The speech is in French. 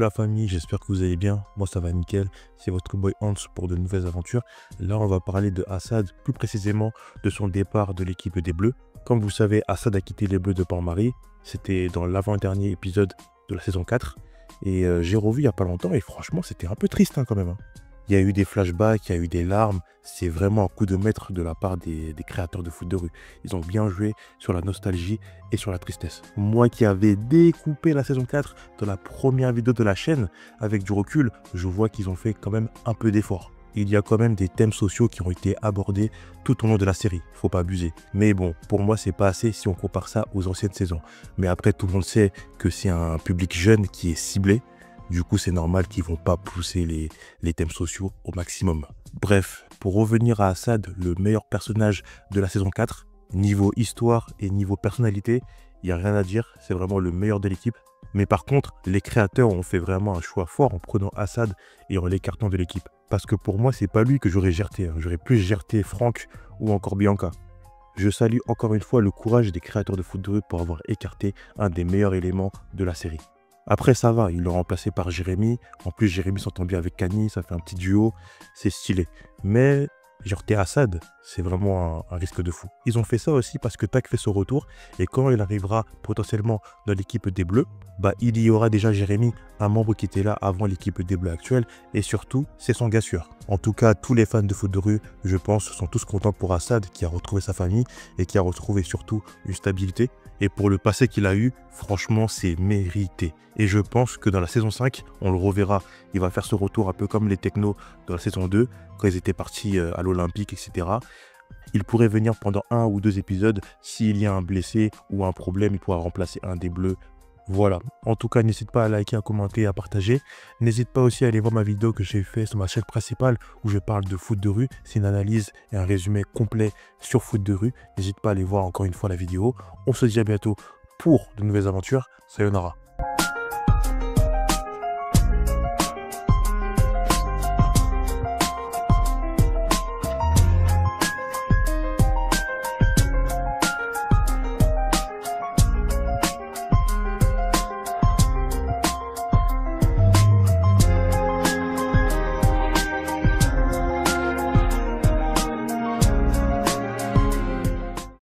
la famille, j'espère que vous allez bien. Moi ça va nickel, c'est votre boy Hans pour de nouvelles aventures. Là on va parler de Assad, plus précisément de son départ de l'équipe des Bleus. Comme vous savez, Assad a quitté les Bleus de Port-Marie. C'était dans l'avant-dernier épisode de la saison 4. Et j'ai revu il n'y a pas longtemps et franchement c'était un peu triste quand même. Il y a eu des flashbacks, il y a eu des larmes. C'est vraiment un coup de maître de la part des créateurs de foot de rue. Ils ont bien joué sur la nostalgie et sur la tristesse. Moi qui avais découpé la saison 4 dans la première vidéo de la chaîne, avec du recul, je vois qu'ils ont fait quand même un peu d'efforts. Il y a quand même des thèmes sociaux qui ont été abordés tout au long de la série. Faut pas abuser. Mais bon, pour moi, c'est pas assez si on compare ça aux anciennes saisons. Mais après, tout le monde sait que c'est un public jeune qui est ciblé. Du coup, c'est normal qu'ils vont pas pousser les thèmes sociaux au maximum. Bref, pour revenir à Assad, le meilleur personnage de la saison 4, niveau histoire et niveau personnalité, il n'y a rien à dire. C'est vraiment le meilleur de l'équipe. Mais par contre, les créateurs ont fait vraiment un choix fort en prenant Assad et en l'écartant de l'équipe. Parce que pour moi, c'est pas lui que j'aurais gerté. J'aurais plus gerté Franck ou encore Bianca. Je salue encore une fois le courage des créateurs de foot de rue pour avoir écarté un des meilleurs éléments de la série. Après, ça va, ils l'ont remplacé par Jérémy. En plus, Jérémy s'entend bien avec Kani, ça fait un petit duo, c'est stylé. Mais Jorté Assad, c'est vraiment un risque de fou. Ils ont fait ça aussi parce que Tak fait son retour et quand il arrivera potentiellement dans l'équipe des Bleus, il y aura déjà Jérémy, un membre qui était là avant l'équipe des Bleus actuelle et surtout, c'est son gars sûr. En tout cas, tous les fans de foot de rue, je pense, sont tous contents pour Assad qui a retrouvé sa famille et qui a retrouvé surtout une stabilité. Et pour le passé qu'il a eu, franchement, c'est mérité. Et je pense que dans la saison 5, on le reverra. Il va faire ce retour un peu comme les technos dans la saison 2, quand ils étaient partis à l'Olympique, etc. Il pourrait venir pendant 1 ou 2 épisodes. S'il y a un blessé ou un problème, il pourra remplacer un des Bleus. Voilà. En tout cas, n'hésite pas à liker, à commenter, à partager. N'hésite pas aussi à aller voir ma vidéo que j'ai fait sur ma chaîne principale où je parle de foot de rue. C'est une analyse et un résumé complet sur foot de rue. N'hésite pas à aller voir encore une fois la vidéo. On se dit à bientôt pour de nouvelles aventures. Sayonara.